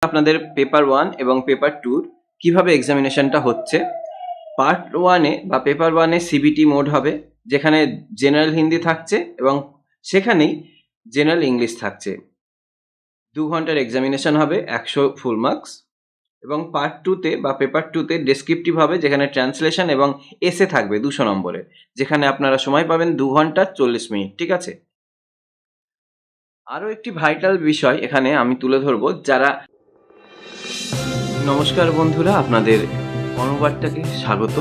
আপনাদের পেপার 1 এবং পেপার 2 কিভাবে এক্সামিনেশনটা হচ্ছে। পার্ট 1 এ বা পেপার 1 এ সিবিটি মোড হবে, যেখানে জেনারেল হিন্দি থাকছে এবং সেখানেই জেনারেল ইংলিশ থাকছে। 2 ঘন্টার এক্সামিনেশন হবে, 100 ফুল মার্কস। এবং পার্ট 2 তে বা পেপার 2 তে ডেসক্রিপটিভ হবে, যেখানে ট্রান্সলেশন এবং এসে থাকবে 200 নম্বরে, যেখানে আপনারা সময় পাবেন 2 ঘন্টা 40 মিনিট। ঠিক আছে। আরও একটি ভাইটাল বিষয় এখানে আমি তুলে ধরবো, যারা নমস্কার বন্ধুরা, আপনাদের অনুবাদটাকে স্বাগত।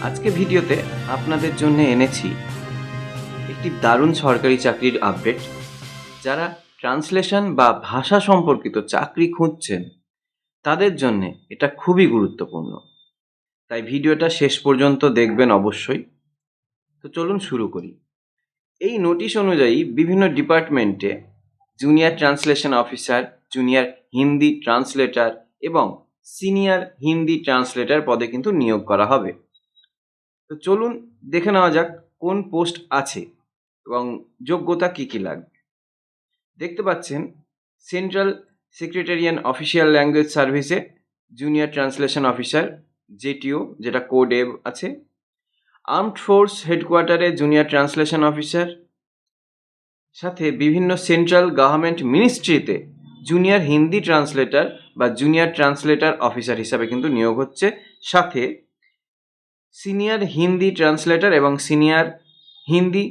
আজকে ভিডিওতে আপনাদের জন্য এনেছি একটি দারুণ সরকারি চাকরির আপডেট। যারা ট্রান্সলেশন বা ভাষা সম্পর্কিত চাকরি খুঁজছেন তাদের জন্য এটা খুবই গুরুত্বপূর্ণ, তাই ভিডিওটা শেষ পর্যন্ত দেখবেন অবশ্যই। তো চলুন শুরু করি। এই নোটিশ অনুযায়ী বিভিন্ন ডিপার্টমেন্টে junior translation officer, junior Hindi translator এবং সিনিয়র হিন্দি ট্রান্সলেটর পদে কিন্তু নিয়োগ করা হবে। তো চলুন দেখে নেওয়া যাক কোন পোস্ট আছে এবং যোগ্যতা কী কী লাগবে। দেখতে পাচ্ছেন সেন্ট্রাল সেক্রেটারিয়ান অফিসিয়াল ল্যাঙ্গুয়েজ সার্ভিসে জুনিয়র ট্রান্সলেশন অফিসার জেটিও, যেটা কোডেভ আছে। আর্মড ফোর্স হেডকোয়ার্টারে জুনিয়র ট্রান্সলেশন অফিসার, সাথে বিভিন্ন সেন্ট্রাল গভর্নমেন্ট মিনিস্ট্রিতে জুনিয়র হিন্দি ট্রান্সলেটর বা জুনিয়র ট্রান্সলেটর অফিসার হিসাবে কিন্তু নিয়োগ হচ্ছে, সাথে সিনিয়র হিন্দি ট্রান্সলেটর এবং senior Hindi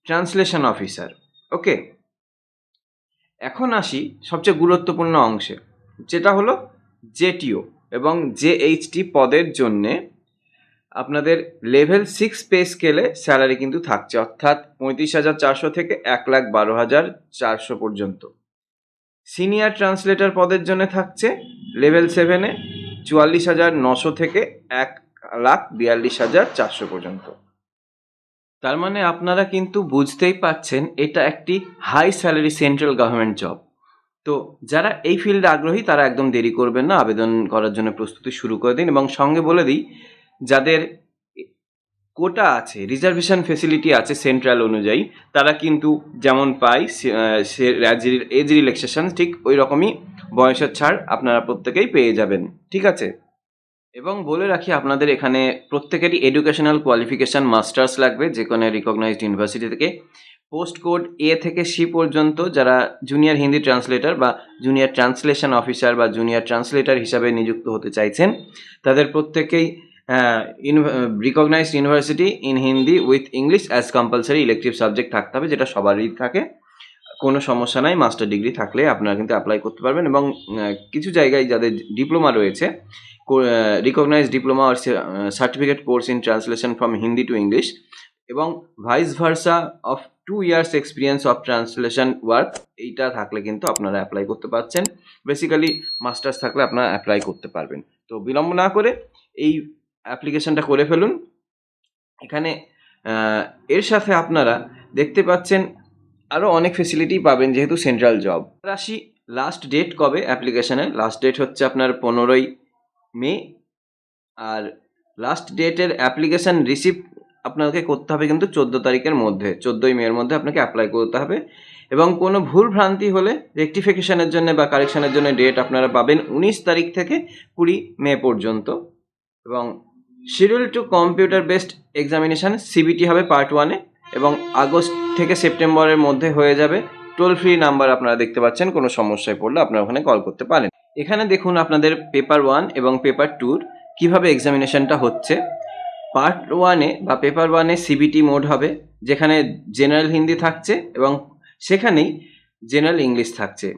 translation officer. Okay, এখন আসি সবচেয়ে গুরুত্বপূর্ণ অংশে, যেটা হলো জেটিও এবং জেএইচটি পদের জন্যে আপনাদের লেভেল 6 পে স্কেলে স্যালারি কিন্তু থাকছে, অর্থাৎ 35,400 থেকে 1,12,400 পর্যন্ত। সিনিয়র ট্রান্সলেটর পদের জন্য থাকছে লেভেল 7-এ 44,900 থেকে 1,42,400 পর্যন্ত। তার মানে আপনারা কিন্তু বুঝতেই পাচ্ছেন এটা একটি high salary central government job. তো যারা এই ফিল্ডে আগ্রহী তারা একদম দেরি করবেন না, আবেদন করার জন্য প্রস্তুতি শুরু করে দিন। এবং সঙ্গে বলে দিই, যাদের কোটা আছে, রিজার্ভেশন ফেসিলিটি আছে সেন্ট্রাল অনুযায়ী, তারা কিন্তু যেমন পায় এজ রিল্যাক্সেশন, ঠিক ওই রকমই বয়সের ছাড় আপনারা প্রত্যেকেই পেয়ে যাবেন। ঠিক আছে। এবং বলে রাখি, আপনাদের এখানে প্রত্যেকেরই এডুকেশনাল কোয়ালিফিকেশান মাস্টার্স লাগবে যে কোনো রিকগনাইজড ইউনিভার্সিটি থেকে। পোস্ট কোড এ থেকে সি পর্যন্ত যারা জুনিয়র হিন্দি ট্রান্সলেটর বা জুনিয়র ট্রান্সলেশন অফিসার বা জুনিয়র ট্রান্সলেটর হিসাবে নিযুক্ত হতে চাইছেন, তাদের প্রত্যেকেই recognised university in Hindi with English as compulsory elective subject থাকতে হবে, যেটা সবারই থাকে। কোনো সমস্যা নাই, মাস্টার ডিগ্রি থাকলে আপনারা কিন্তু অ্যাপ্লাই করতে পারবেন। এবং কিছু জায়গায় যাদের ডিপ্লোমা রয়েছে, রিকগনাইজড ডিপ্লোমা আর certificate course in translation from Hindi to English এবং vice versa of 2 years experience of translation work, এইটা থাকলে কিন্তু আপনারা অ্যাপ্লাই করতে পারছেন। বেসিক্যালি মাস্টার্স থাকলে আপনারা অ্যাপ্লাই করতে পারবেন। তো বিলম্ব না করে এই অ্যাপ্লিকেশনটা করে ফেলুন। এখানে এর সাথে আপনারা দেখতে পাচ্ছেন আরও অনেক ফেসিলিটি পাবেন, যেহেতু সেন্ট্রাল জব। আসি লাস্ট ডেট কবে অ্যাপ্লিকেশনের। লাস্ট ডেট হচ্ছে আপনার 15ই মে। আর লাস্ট ডেটের অ্যাপ্লিকেশান রিসিভ আপনাকে করতে হবে কিন্তু 14 তারিখের মধ্যে, 14ই মের মধ্যে আপনাকে অ্যাপ্লাই করতে হবে। এবং কোনো ভুল ভ্রান্তি হলে রেকটিফিকেশানের জন্য বা কারেকশানের জন্য ডেট আপনারা পাবেন 19 তারিখ থেকে 20 মে পর্যন্ত। এবং schedule to computer based examination CBT হবে পার্ট 1-এ এবং আগস্ট থেকে সেপ্টেম্বরের মধ্যে হয়ে যাবে। টোল ফ্রি নাম্বার আপনারা দেখতে পাচ্ছেন, কোনো সমস্যায় পড়লে আপনারা ওখানে কল করতে পারেন। এখানে দেখুন আপনাদের পেপার 1 এবং পেপার 2 কিভাবে এক্সামিনেশনটা হচ্ছে। পার্ট 1-এ বা পেপার 1-এ সিবিটি মোড হবে, যেখানে জেনারেল হিন্দি থাকছে এবং সেখানেই জেনারেল ইংলিশ থাকছে।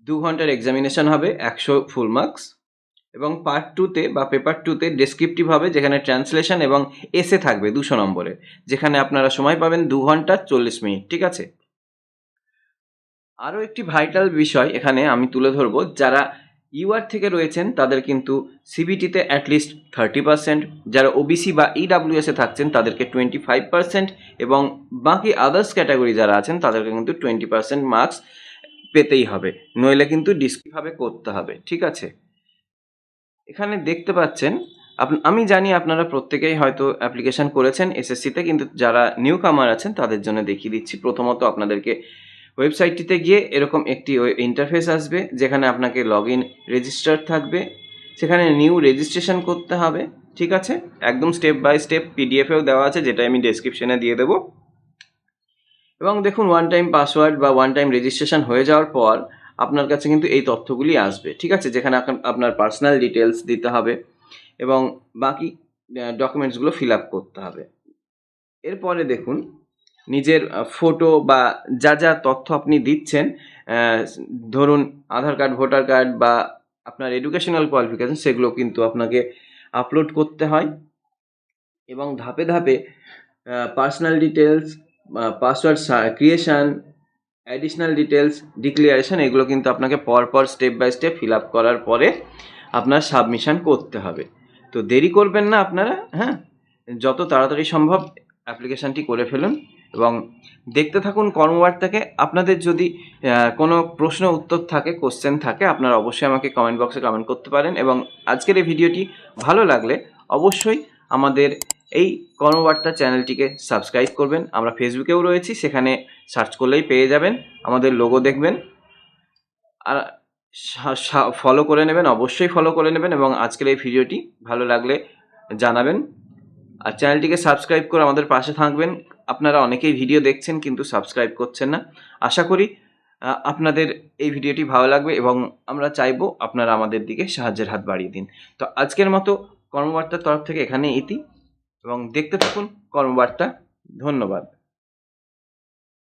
2 ঘন্টার এক্সামিনেশন হবে, 100 ফুল মার্কস। এবং পার্ট 2-তে বা পেপার 2-তে ডেসক্রিপটিভ হবে, যেখানে ট্রান্সলেশন এবং এসে থাকবে 200 নম্বরে, যেখানে আপনারা সময় পাবেন 2 ঘন্টা 40 মিনিট। ঠিক আছে। আরও একটি ভাইটাল বিষয় এখানে আমি তুলে ধরবো, যারা ইউআর থেকে রয়েছেন তাদের কিন্তু সিবিটিতে অ্যাটলিস্ট 30%, যারা ওবিসি বা ইডাব্লিউএসে থাকছেন তাদেরকে 25%, এবং বাকি আদার্স ক্যাটাগরি যারা আছেন তাদেরকে কিন্তু 20% মার্কস পেতেই হবে, নইলে কিন্তু ডিসক্রিপভাবে করতে হবে। ঠিক আছে। এখানে দেখতে পাচ্ছেন, আমি জানি আপনারা প্রত্যেকেই হয়তো অ্যাপ্লিকেশান করেছেন এসএসসিতে, কিন্তু যারা নিউ কামার আছেন তাদের জন্য দেখিয়ে দিচ্ছি। প্রথমত আপনাদেরকে ওয়েবসাইটটিতে গিয়ে এরকম একটি ইন্টারফেস আসবে, যেখানে আপনাকে লগ ইন রেজিস্টার থাকবে, সেখানে নিউ রেজিস্ট্রেশন করতে হবে। ঠিক আছে, একদম স্টেপ বাই স্টেপ পিডিএফেও দেওয়া আছে, যেটা আমি ডেসক্রিপশনে দিয়ে দেবো। এবং দেখুন, ওয়ান টাইম পাসওয়ার্ড বা ওয়ান টাইম রেজিস্ট্রেশন হয়ে যাওয়ার পর আপনার কাছে কিন্তু এই তথ্যগুলি আসবে। ঠিক আছে, যেখানে আপনার পার্সোনাল ডিটেলস দিতে হবে এবং বাকি ডকুমেন্টসগুলো ফিল আপ করতে হবে। এরপরে দেখুন, নিজের ফটো বা যা যা তথ্য আপনি দিচ্ছেন, ধরুন আধার কার্ড, ভোটার কার্ড বা আপনার এডুকেশনাল কোয়ালিফিকেশন, সেগুলো কিন্তু আপনাকে আপলোড করতে হয়। এবং ধাপে ধাপে personal details, password creation, additional details, declaration, এগুলো কিন্তু আপনাকে পরপর step by step fill up করার পরে আপনার সাবমিশন করতে হবে। তো দেরি করবেন না আপনারা, হ্যাঁ, যত তাড়াতাড়ি সম্ভব অ্যাপ্লিকেশানটি করে ফেলুন এবং দেখতে থাকুন কর্মবার্তাকে। আপনাদের যদি কোনো প্রশ্ন উত্তর থাকে, কোশ্চেন থাকে, আপনারা অবশ্যই আমাকে কমেন্ট বক্সে কমেন্ট করতে পারেন। এবং আজকের এই ভিডিওটি ভালো লাগলে অবশ্যই আমাদের এই কর্মবার্তা চ্যানেলটিকে সাবস্ক্রাইব করবেন। আমরা ফেসবুকেও রয়েছি, সেখানে সার্চ করলেই পেয়ে যাবেন, আমাদের লোগো দেখবেন। আর ফলো করে নেবেন, অবশ্যই ফলো করে নেবেন। এবং আজকের এই ভিডিওটি ভালো লাগলে জানাবেন, আর চ্যানেলটিকে সাবস্ক্রাইব করে আমাদের পাশে থাকবেন। আপনারা অনেকেই ভিডিও দেখছেন কিন্তু সাবস্ক্রাইব করছেন না। আশা করি আপনাদের এই ভিডিওটি ভালো লাগবে এবং আমরা চাইবো আপনারা আমাদের দিকে সাহায্যের হাত বাড়িয়ে দিন। তো আজকের মতো কর্মবার্তার তরফ থেকে এখানে ইতি, এবং দেখতে থাকুন কর্মবার্তা। ধন্যবাদ।